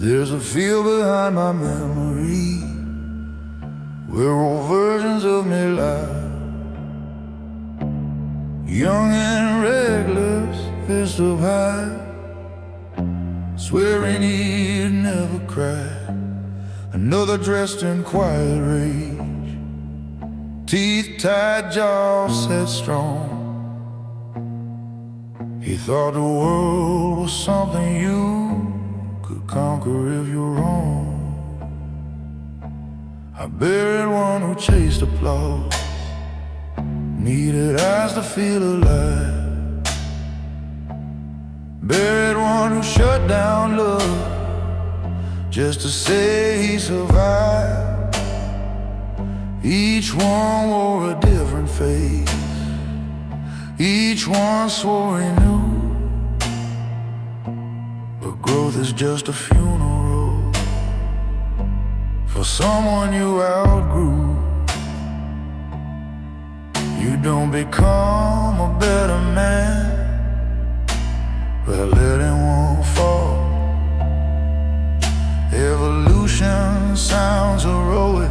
There's a field behind my memory where old versions of me lie, young and reckless, fist up high, swearing he'd never cry. Another dressed in quiet rage, teeth tight, jaw set strong. He thought the world was something you could conquer if you're wrong. I buried one who chased applause, needed eyes to feel alive. Buried one who shut down love just to say he survived. Each one wore a different face, each one swore he knew, but growth is just a funeral for someone you outgrew. You don't become a better man by letting one fall. Evolution sounds heroic,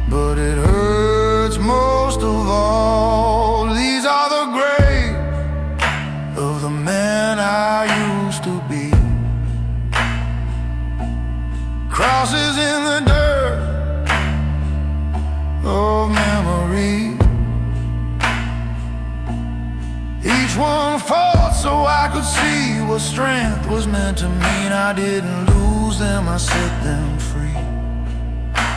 but it hurts most of all. These are the graves of the man I used to be, crosses in the dirt of memory. Each one fought so I could see what strength was meant to mean. I didn't lose them, I set them free.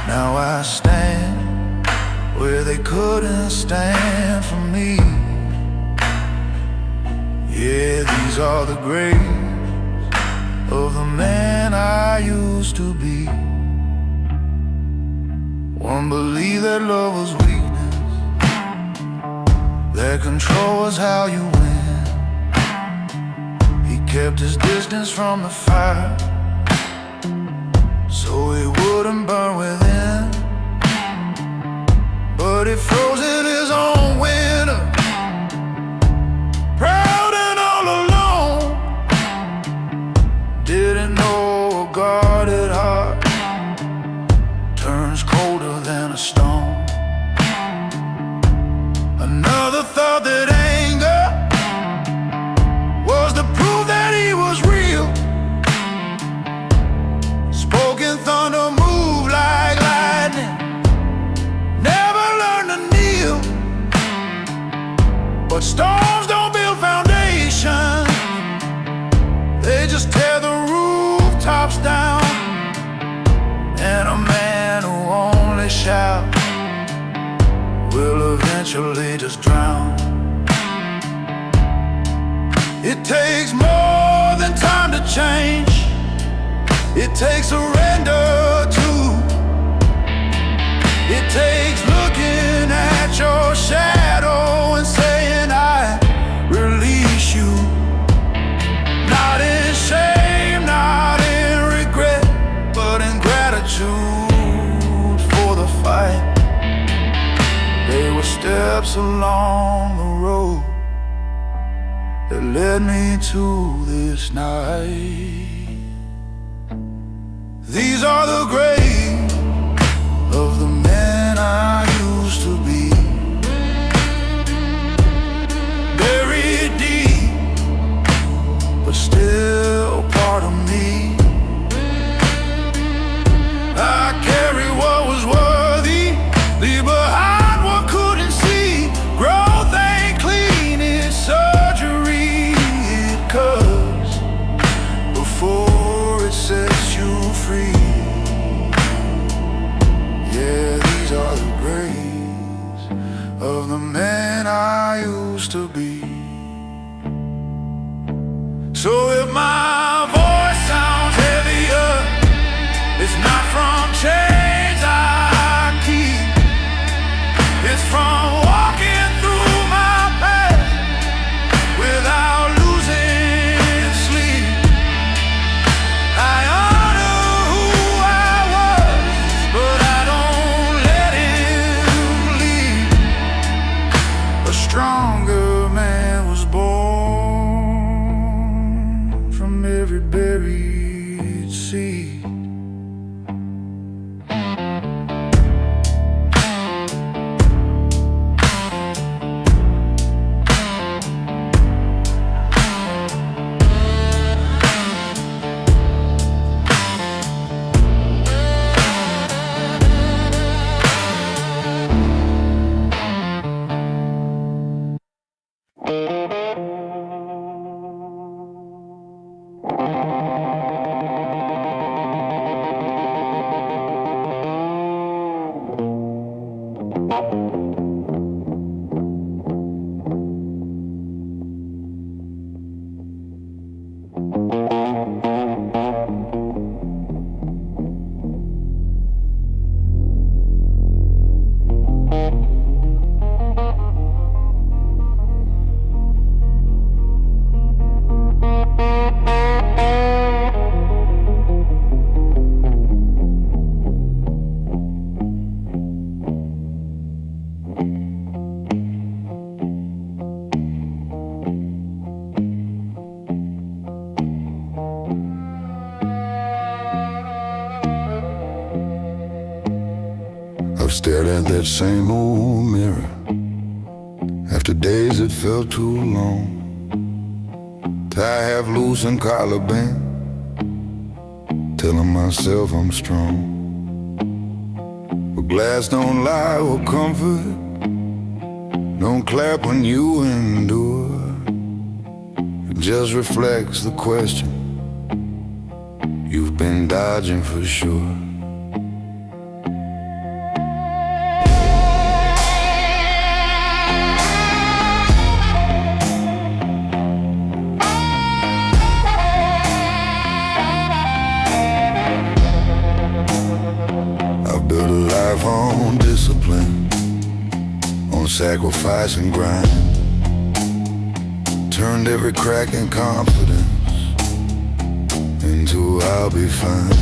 Now I stand where they couldn't stand for me. Yeah, these are the graves of the man I used to be. One believed that love was weakness, that control was how you win. He kept his distance from the fire so it wouldn't burn within, but it froze in his own winter, proud and all alone. Didn't know a guarded heart turns colder than a stone. Another thought that anger was the proof that he was real. Spoken thunder moved like lightning, never learned to kneel. But storms don't build foundations, they just tear the rooftops down. And a man who only shouts will eventually just drown. It takes more than time to change, it takes surrender too. It takes looking at your shadow and saying I release you. Not in shame, not in regret, but in gratitude for the fight. They were steps along the road that led me to this night. These are the graves of the man I used to be, buried deep, but still part of me. I carry what was worthy, leave behind what couldn't see. Growth ain't clean, it's surgery. It cuts before it sets you free. Yeah, these are the graves of the man I used to be. So if my voice sounds heavier, it's not from chains I keep, it's from walking through my path without losing sleep. I honor who I was, but I don't let him leave. A stronger man was born from every buried succeed. I've stared at that same old mirror after days that felt too long. Tie half loose and collar band, telling myself I'm strong. But glass don't lie or comfort, don't clap when you endure. It just reflects the question you've been dodging for sure. On discipline, on sacrifice and grind, turned every crack in confidence into I'll be fine.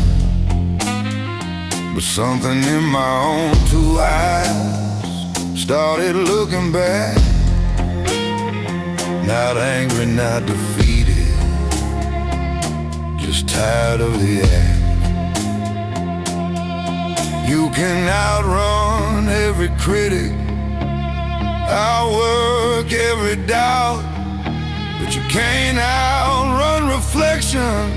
But something in my own two eyes started looking back, not angry, not defeated, just tired of the act. You can outrun every critic, outwork every doubt, but you can't outrun reflection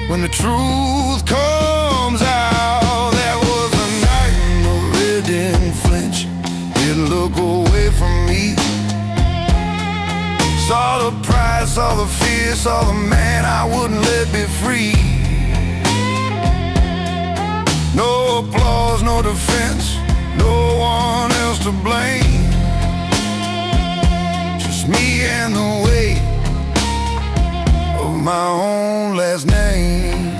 when the truth comes out. That was a night Maria didn't flinch, didn't look away from me. Saw the pride, saw the fear, saw the man I wouldn't let be free. No applause, no defense, no one else to blame, just me and the weight of my own last name.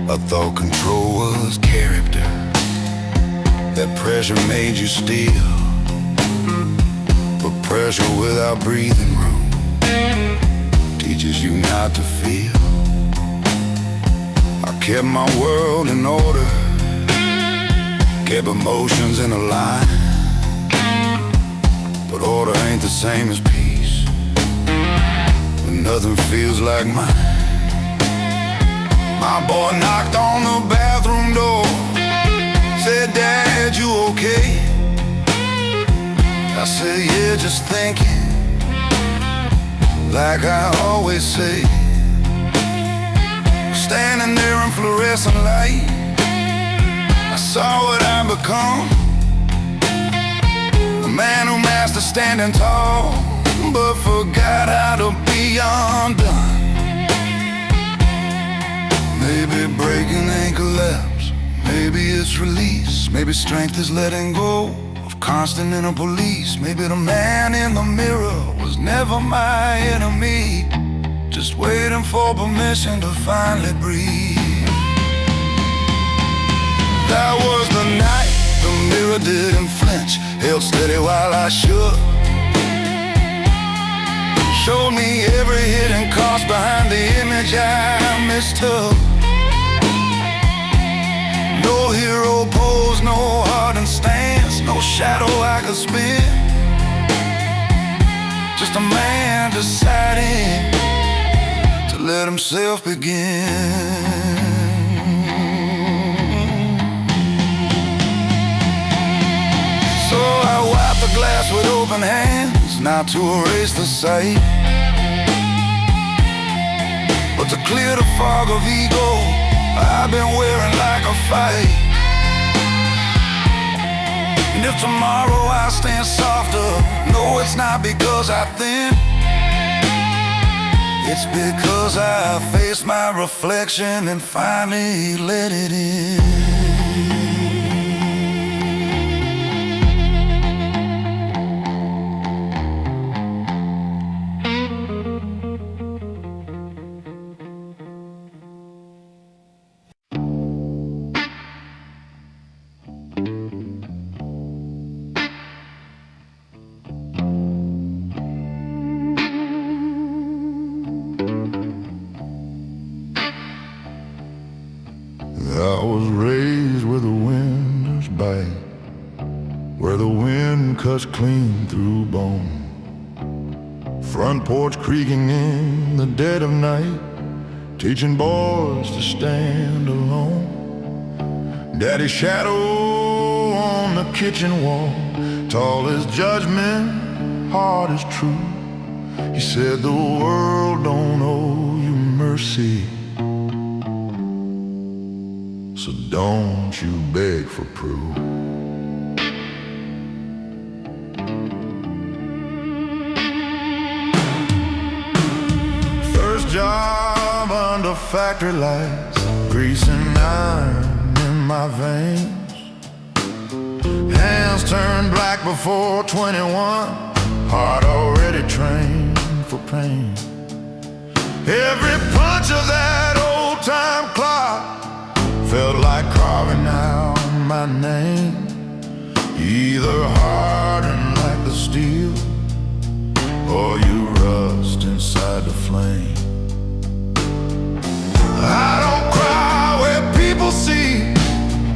I thought control was character, that pressure made you steal, but pressure without breathing room teaches you not to feel. I kept my world in order, kept emotions in a line, but order ain't the same as peace when nothing feels like mine. My boy knocked on the bathroom door, said, "Dad, you okay?" I said, "Yeah, just thinking," like I always say. Standing there in fluorescent light, I saw what I'd become, a man who mastered standing tall, but forgot how to be undone. Maybe breaking ain't collapse, maybe it's release, maybe strength is letting go of constant inner police. Maybe the man in the mirror was never my enemy, just waiting for permission to finally breathe. That was the night the mirror didn't flinch, held steady while I shook, showed me every hidden cost behind the image I mistook. No hero pose, no hardened stance, no shadow I could spin, just a man deciding let himself begin. So I wipe the glass with open hands, not to erase the sight, but to clear the fog of ego I've been wearing like a fight. And if tomorrow I stand softer, no, it's not because I thin, it's because I face my reflection and finally let it in. I was raised where the winds bite, where the wind cuts clean through bone. Front porch creaking in the dead of night, teaching boys to stand alone. Daddy's shadow on the kitchen wall, tall as judgment, hard as true. He said the world don't owe you mercy, so don't you beg for proof. First job under factory lights, greasing iron in my veins. Hands turned black before 21, heart already trained for pain. Every punch of that old-time clock felt like carving out my name, either hardened like the steel, or you rust inside the flame. I don't cry where people see,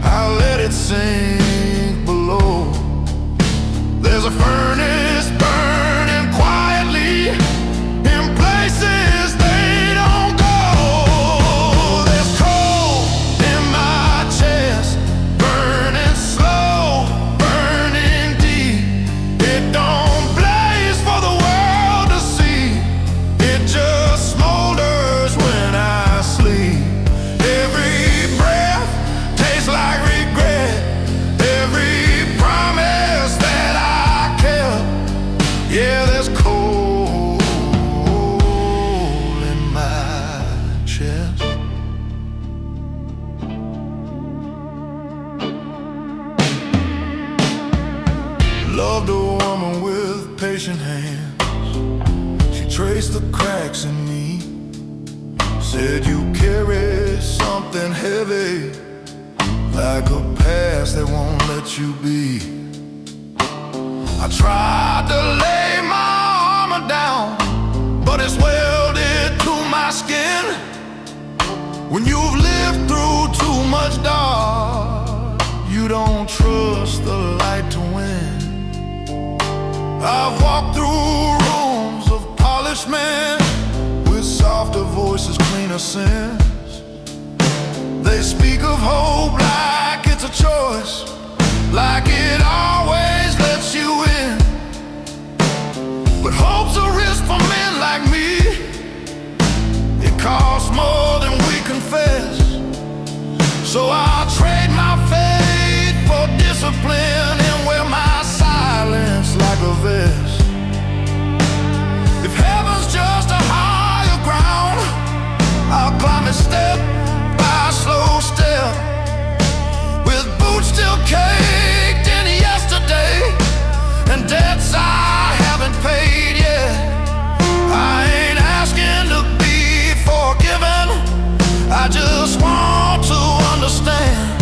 I let it sink below. There's a furnace burning quietly in places they don't go. There's coal in my chest, burning slow, burning deep. It don't blaze for the world to see, it just smolders when I sleep. Every breath tastes like regret, every promise that I kept. Yeah, there's coal in my chest. Loved a woman with patient hands, she traced the cracks in me, said you carry something heavy, like a past that won't let you be. I tried to lay my armor down, but it's welded to my skin. When you've lived through too much dark, you don't trust the light to win. I've walked through rooms of polished men with softer voices, cleaner sins. They speak of hope like it's a choice, like it always lets you in. But hope's a risk for men like me, it costs more than we confess. So I'll trade my faith for discipline and wear my silence like a vest. If heaven's just a higher ground, I'll climb it step by slow step, with boots still caked in yesterday and debts I haven't paid yet. I ain't asking to be forgiven, I just want to understand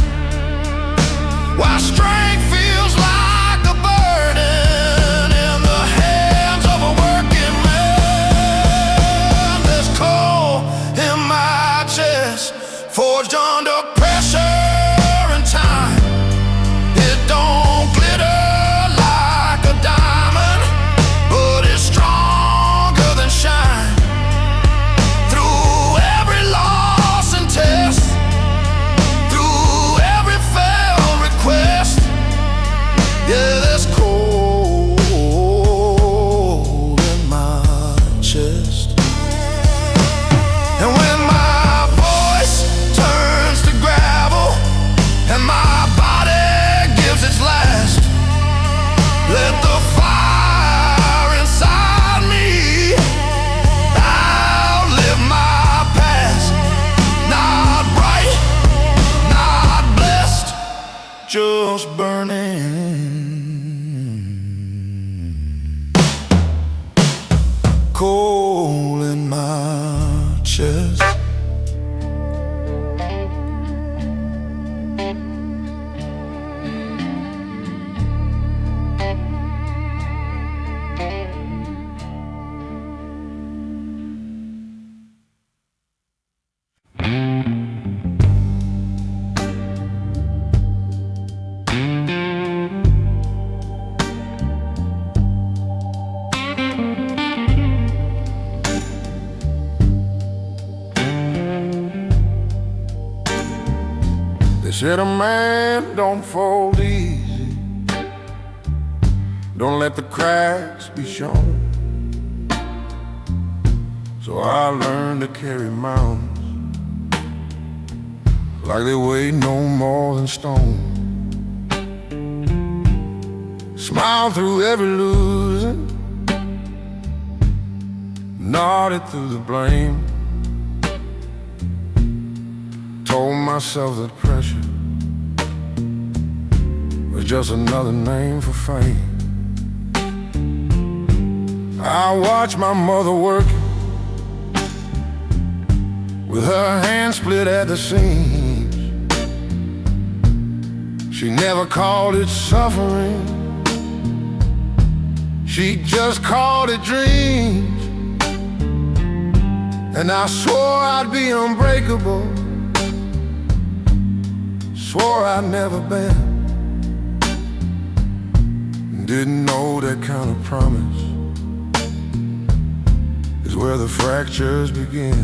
why strength feels like a burden in the hands of a working man. There's coal in my chest, forged under pressure and time. It don't glitter like a diamond, but it's stronger than shine. Through chest. And when my voice turns to gravel and my body gives its last, let the fire inside me outlive my past. Not bright, not blessed, just burning. Coal in my chest. They said a man don't fold easy, don't let the cracks be shown. So I learned to carry mountains like they weigh no more than stone. Smile through every losing, nodded through the blame. Told myself that pressure was just another name for fame. I watched my mother working with her hands split at the seams. She never called it suffering, she just called it dreams. And I swore I'd be unbreakable, swore I'd never bend. Didn't know that kind of promise is where the fractures begin.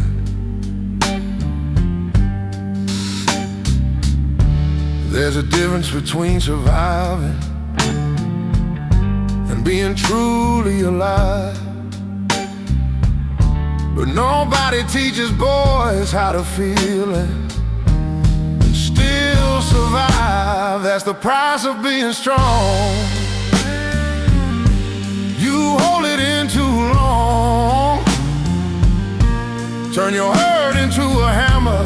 There's a difference between surviving and being truly alive. But nobody teaches boys how to feel it and still survive. That's the price of being strong. You hold it in too long, turn your hurt into a hammer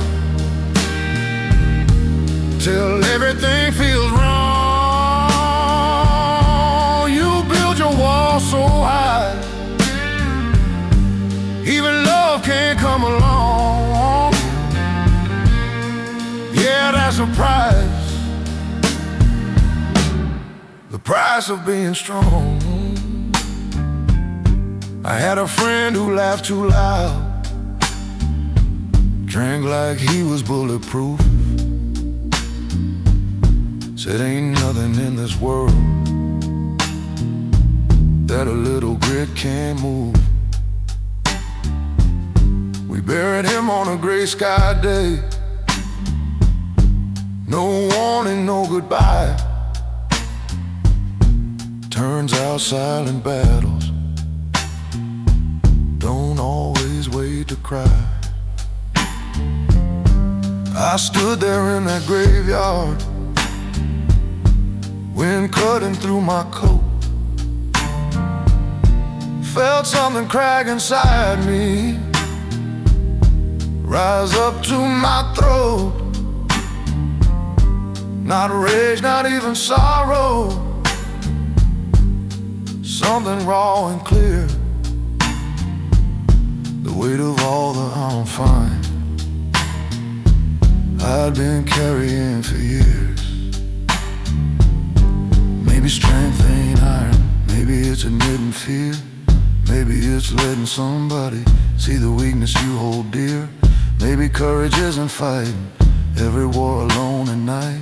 till everything feels wrong. You build your wall so high, even love can't come along. Yeah, that's a price, the price of being strong. I had a friend who laughed too loud, drank like he was bulletproof, said ain't nothing in this world that a little grit can't move. We buried him on a gray sky day, no warning, no goodbye. Turns out silent battles don't always wait to cry. I stood there in that graveyard, wind cutting through my coat. Felt something crack inside me, rise up to my throat. Not rage, not even sorrow, something raw and clear, the weight of all the I'm fine I'd been carrying for years. Maybe strength ain't iron, maybe it's admitting fear, maybe it's letting somebody see the weakness you hold dear. Maybe courage isn't fighting every war alone at night,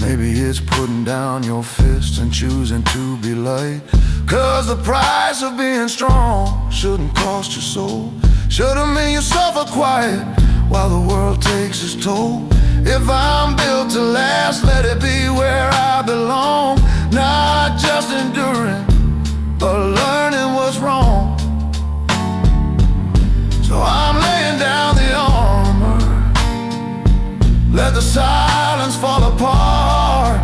maybe it's putting down your fists and choosing to be light. Cause the price of being strong shouldn't cost your soul, should've mean you suffer quiet while the world takes its toll. If I'm built to last, let it be where I belong, not just enduring, but learning what's wrong. the silence fall apart.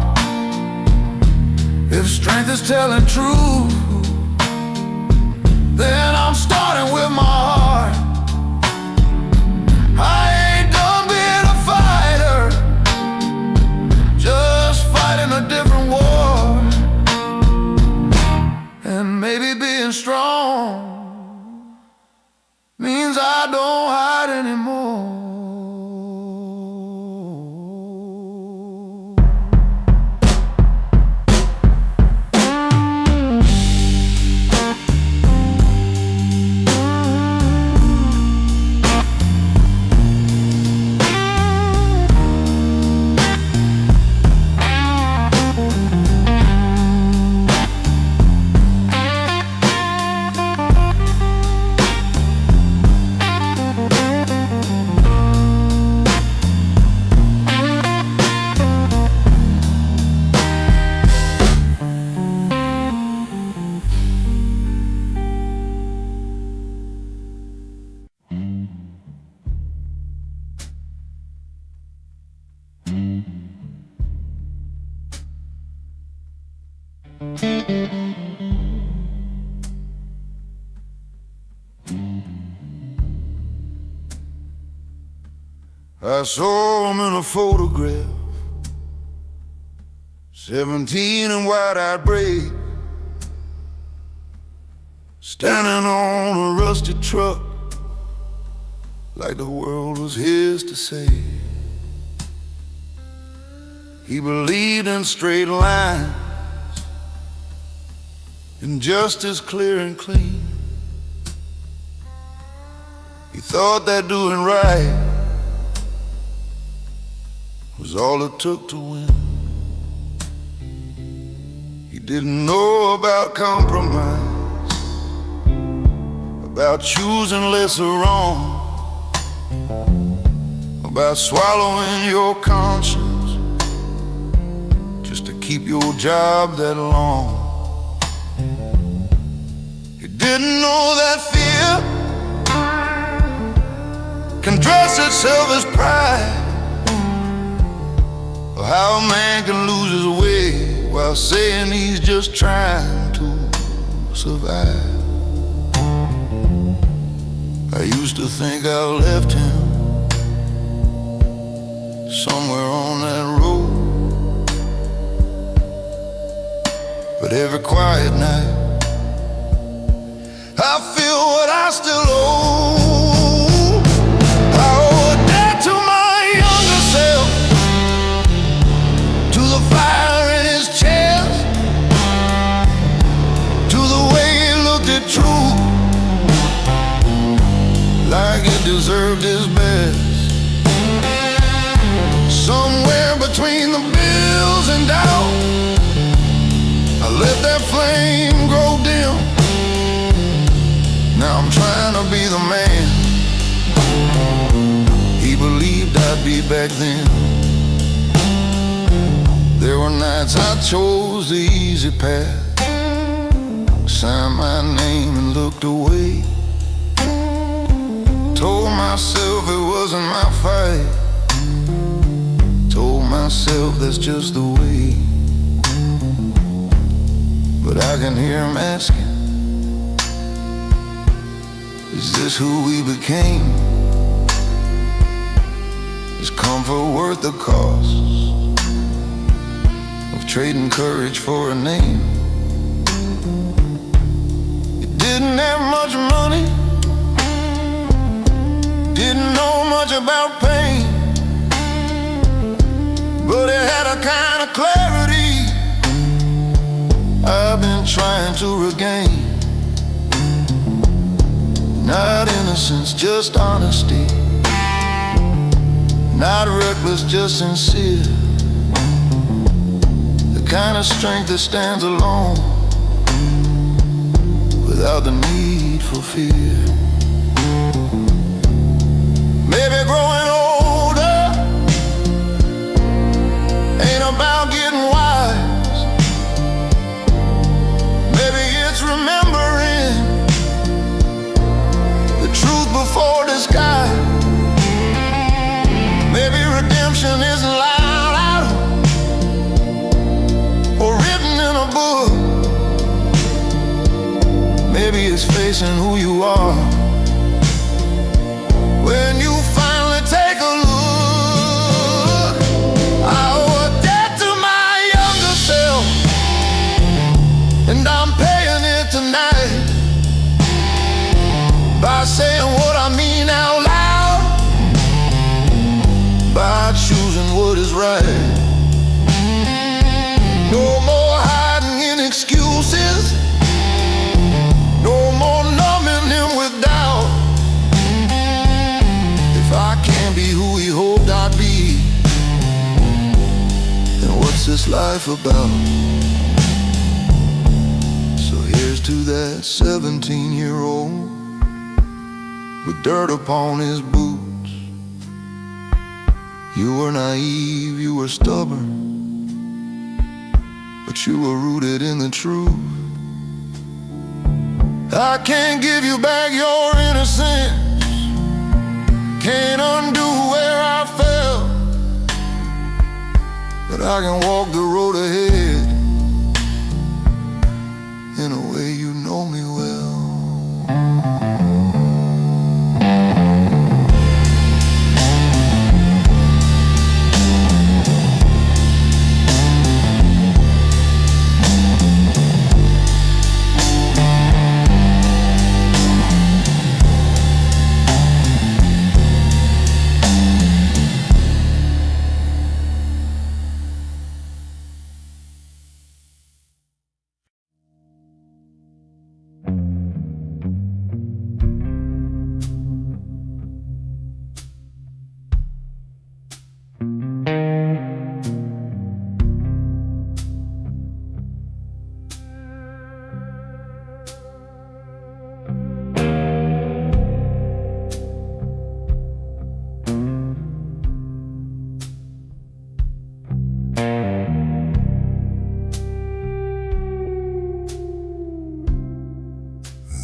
If strength is telling truth, then I'm starting with my heart. I ain't done being a fighter, just fighting a different war. And maybe being strong means I don't hide anymore. I saw him in a photograph, 17 and wide-eyed brave, standing on a rusty truck, like the world was his to save. He believed in straight lines, in justice clear and clean. He thought that doing right was all it took to win. He didn't know about compromise, about choosing lesser wrong, about swallowing your conscience just to keep your job that long. He didn't know that fear can dress itself as pride, or how a man can lose his way while saying he's just trying to survive. I used to think I left him somewhere on that road, but every quiet night I feel what I still owe. I owe a debt to my younger self, to the fire in his chest, to the way he looked at truth like it deserved his best. Somewhere between the bills and doubt, I let that flame grow dim. Now I'm trying to be the man he believed I'd be back then. There were nights I chose the easy path, signed my name and looked away, told myself it wasn't my fight, told myself that's just the way. But I can hear him asking, is this who we became? Is comfort worth the cost of trading courage for a name? You didn't have much money, didn't know much about pain, but it had a kind of clarity I've been trying to regain. Not innocence, just honesty, not reckless, just sincere. The kind of strength that stands alone without the need for fear. Maybe growing older ain't about getting wise. Maybe it's remembering the truth before disguise. Maybe redemption isn't facing who you are. When you finally take a look, I owe a debt to my younger self, and I'm paying it tonight by saying what I mean out loud, by choosing what is right. No more hiding in excuses, no more numbing him with doubt. If I can't be who he hoped I'd be, then what's this life about? So here's to that 17-year-old with dirt upon his boots. You were naive, you were stubborn, but you were rooted in the truth. I can't give you back your innocence, can't undo where I fell, but I can walk the road ahead in a way you know me well.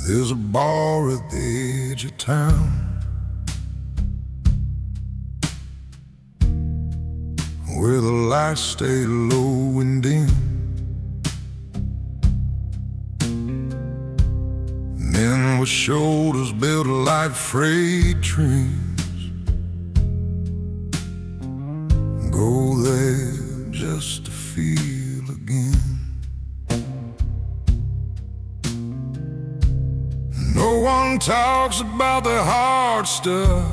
There's a bar at the edge of town where the lights stay low and dim. Men with shoulders built like freight trains go there just to feel again. No one talks about the hard stuff,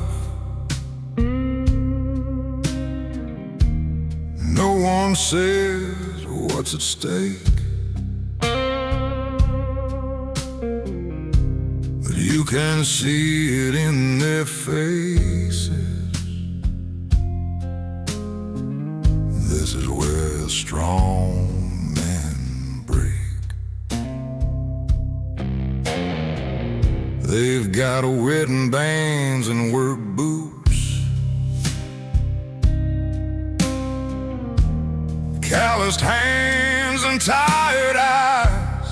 no one says what's at stake, but you can see it in their faces. This is where strong men break. They've got wedding bands and work boots, calloused hands and tired eyes.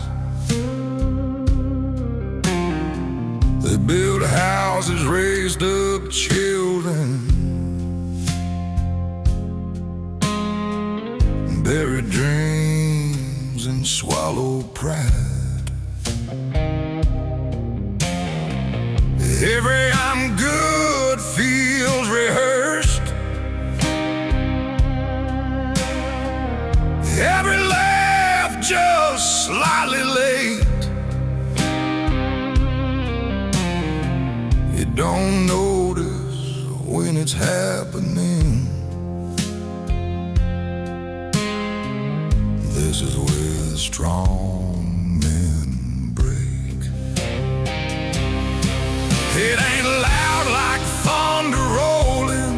They build houses, raised up children, buried dreams and swallowed pride. Every I'm good feels rehearsed, every laugh just slightly late. You don't notice when it's happening. This is where strong men break. It ain't loud like thunder rolling,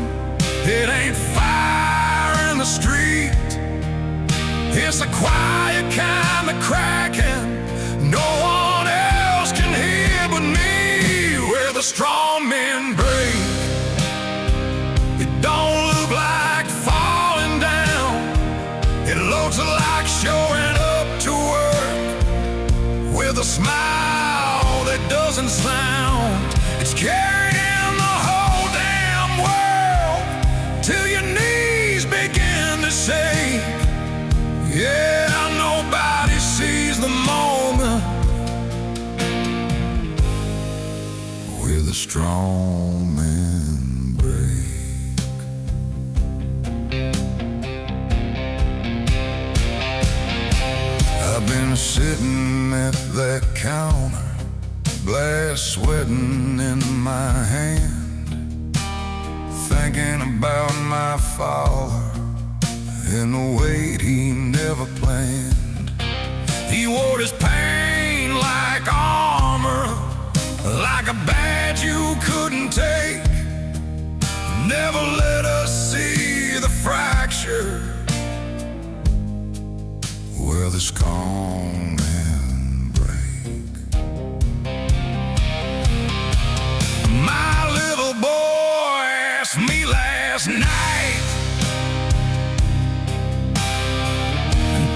it ain't fire in the street. It's the quiet kind of cracking no one else can hear but me. Where the strong men break, it don't look like falling down, it looks like showing up to work with a smile that doesn't sound. It's carrying the whole damn world till your knees begin to shake. Yeah, nobody sees the moment strong men break. I've been sitting at that counter, glass sweating in my hand, thinking about my father and the weight he never planned. He wore his pain like armor, like a badge you couldn't take. Never let us see the fracture where the strong men break. My little boy asked me last night,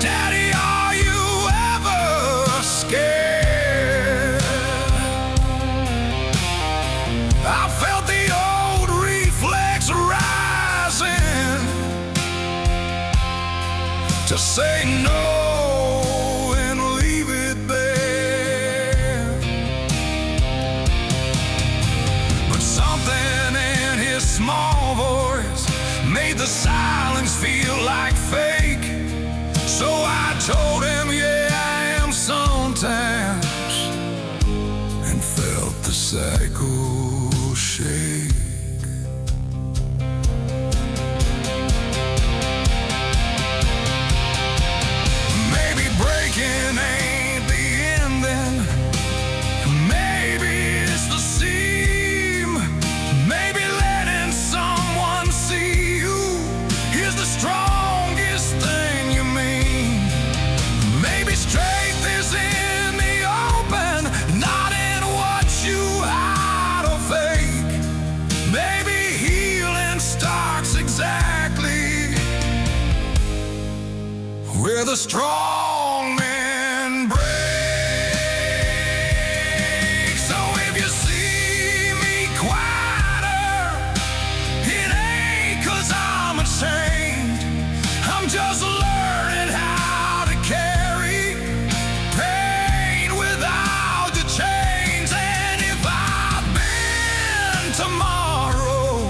Daddy, are you ever scared? I felt the old reflex rising to say no and leave it there. But something in his small voice made the silence feel like fake. So I told him, yeah, I am sometimes, and felt the cycle shake. Maybe breaking ain't the end then. Maybe it's the seam. Maybe letting someone see you is the strongest thing you mean. Maybe strength is in the open, not in what you hide or fake. Maybe healing starts exactly where the strong men break. So if you see me quieter, it ain't 'cause I'm ashamed. I'm just learning how to carry pain without the chains. And if I bend tomorrow,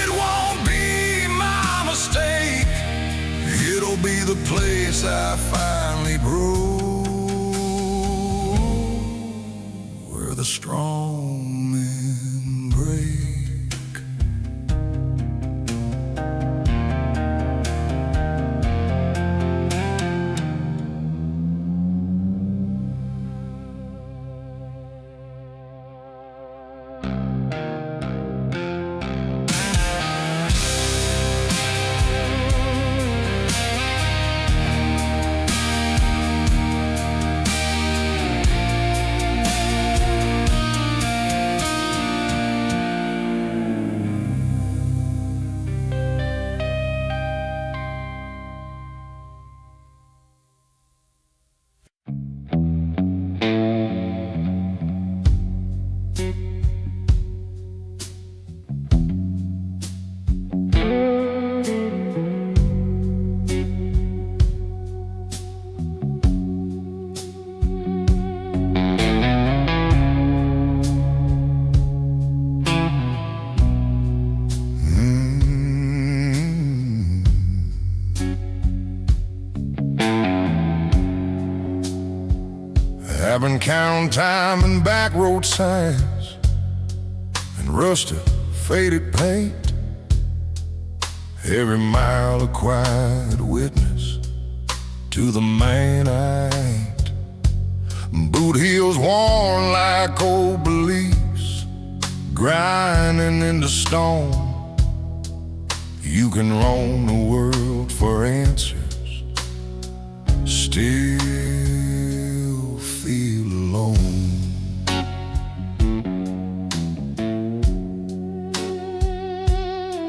it won't be my mistake. It'll be the place I finally broke, where the strong men break. I've been counting time in back road signs and rusted, faded paint. Every mile a quiet witness to the man I ain't. Boot heels worn like old beliefs, grinding into stone. You can roam the world for answers, still feel alone.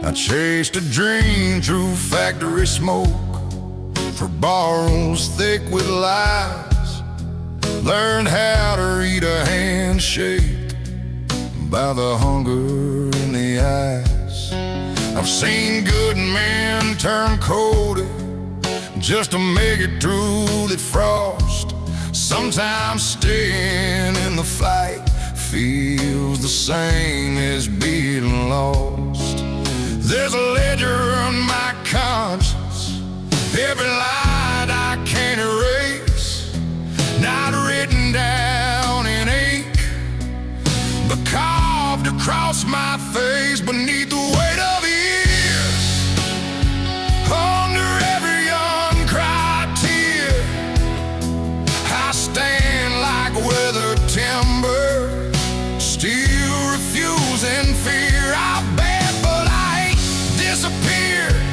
I chased a dream through factory smoke, for barrels thick with lies. Learned how to read a handshake by the hunger in the eyes. I've seen good men turn colder just to make it through that frost. Sometimes staying in the fight feels the same as being lost. There's a ledger on my conscience, every lie I can't erase, not written down in ink, but carved across my face beneath the weight of years. Under every uncried tear, I stand like weathered timber, still refusing fear. I bet, but I ain't disappeared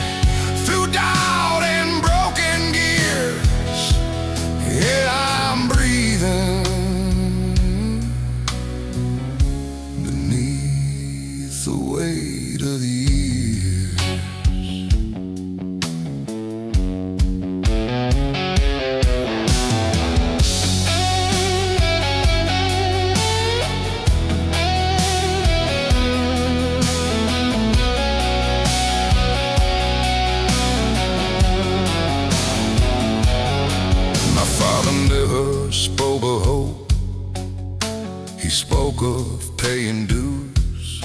through doubt and broken gears. Yeah, I'm breathing beneath the weight of the years. Spoke of hope, he spoke of paying dues.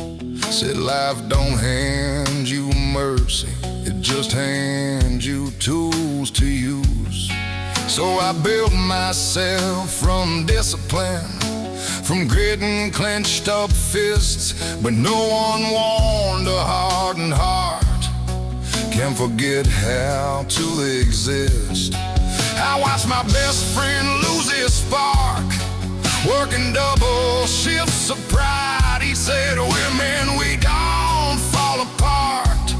Said life don't hand you mercy, it just hands you tools to use. So I built myself from discipline, from grit and clenched up fists. But no one warned a hardened heart can forget how to exist. I watched my best friend lose his spark, working double shifts of pride. He said, women, we don't fall apart.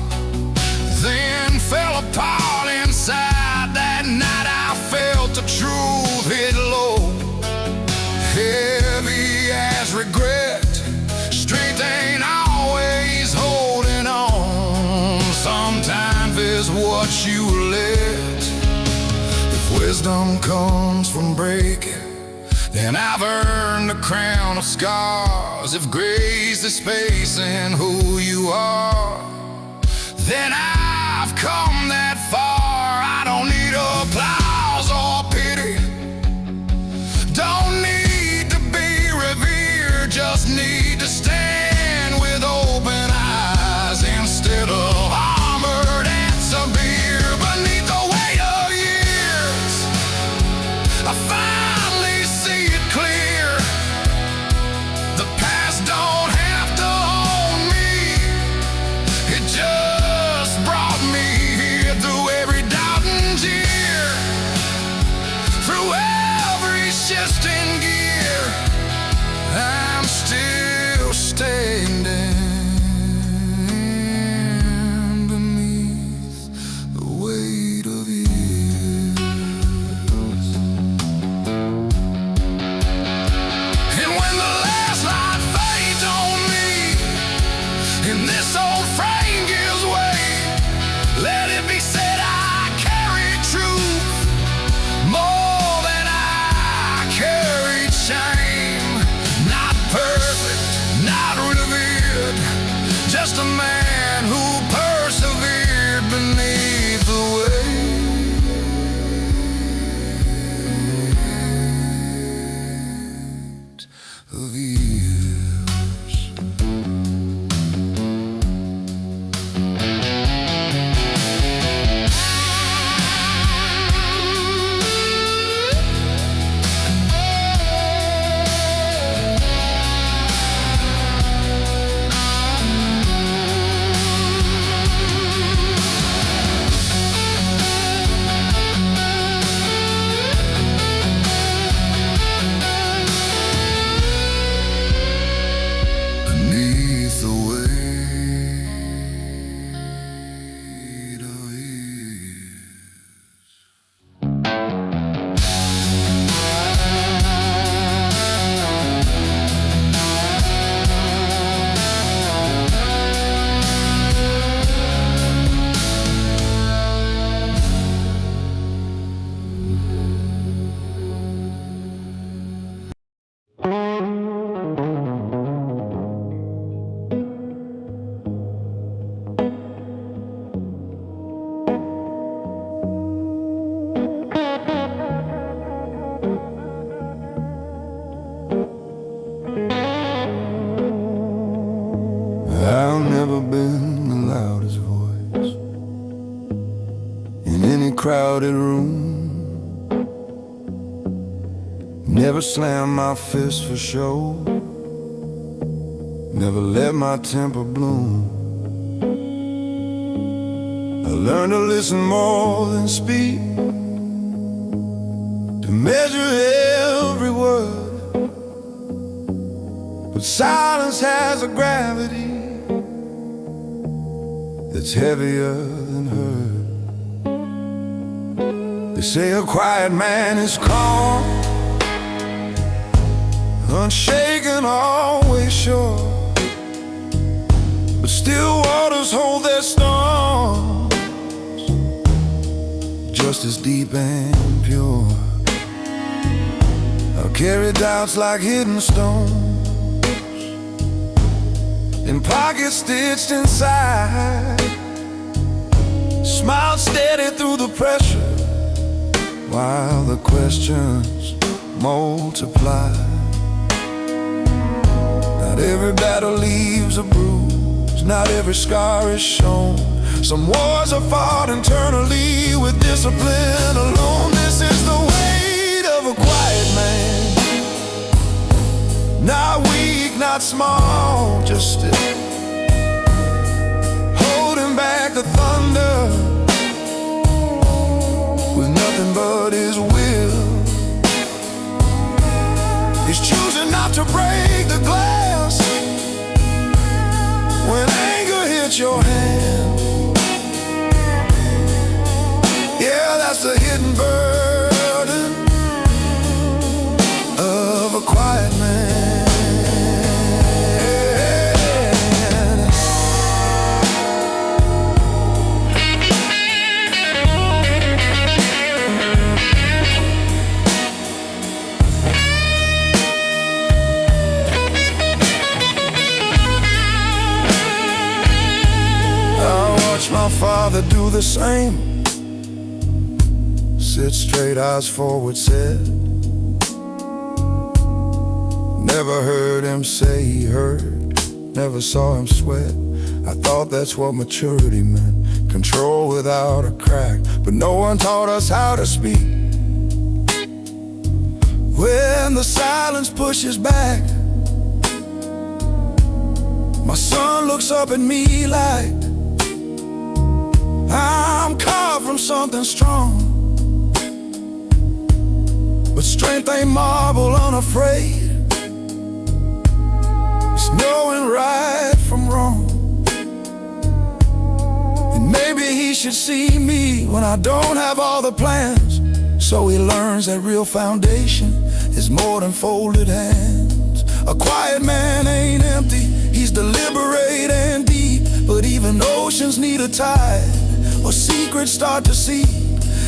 Then fell apart inside. That night I felt the truth hit low, heavy as regret. Strength ain't always holding on, sometimes it's what you let. Wisdom comes from breaking, then I've earned a crown of scars. If grace is space in who you are, then I've come that far. I don't need applause or pity, don't need to be revered, just need to stand with open eyes instead of armored and severe. Beneath the weight of years, I finally see it clear. The past don't have to own me, it just brought me here through I've never been the loudest voice in any crowded room. Never slammed my fist for show. Never let my temper bloom. I learned to listen more than speak, to measure every word. But silence has a gravity that's heavier than hurt. They say a quiet man is calm, unshaken, always sure. But still waters hold their storms, just as deep and pure. I'll carry doubts like hidden stones in pockets stitched inside. Smile steady through the pressure while the questions multiply. Not every battle leaves a bruise, not every scar is shown. Some wars are fought internally with discipline alone. This is the weight of a quiet man, not weak, not small, just still, holding back the thunder with nothing but his will. He's choosing not to break the glass when anger hits your hand. Yeah, that's the hidden burden of a quiet man. My father do the same. Sit straight, eyes forward, said. Never heard him say he heard, never saw him sweat. I thought that's what maturity meant, control without a crack. But no one taught us how to speak. When the silence pushes back, my son looks up at me like I'm carved from something strong. But strength ain't marble, unafraid. It's knowing right from wrong. And maybe he should see me when I don't have all the plans, so he learns that real foundation is more than folded hands. A quiet man ain't empty, he's deliberate and deep. But even oceans need a tide, or secrets start to seep.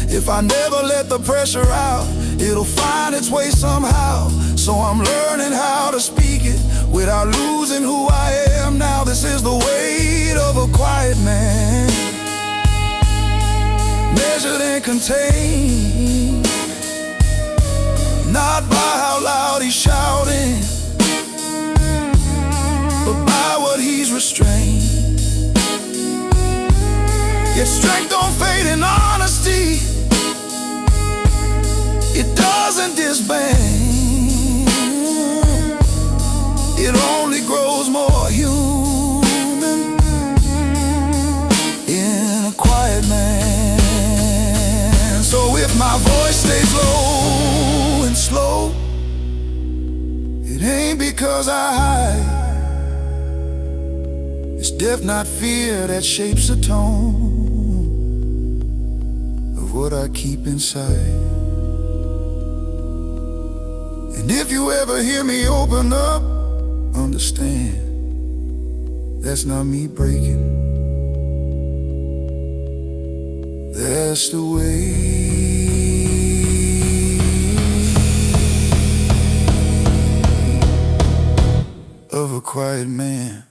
If I never let the pressure out, it'll find its way somehow. So I'm learning how to speak it without losing who I am now. This is the weight of a quiet man, measured and contained, not by how loud he's shouting, but by what he's restrained. Yet strength don't fade in honesty, it doesn't disband, it only grows more human in a quiet man. So if my voice stays low and slow, it ain't because I hide. It's depth, not fear, that shapes the tone of what I keep inside. And if you ever hear me open up, understand, that's not me breaking. That's the way of a quiet man.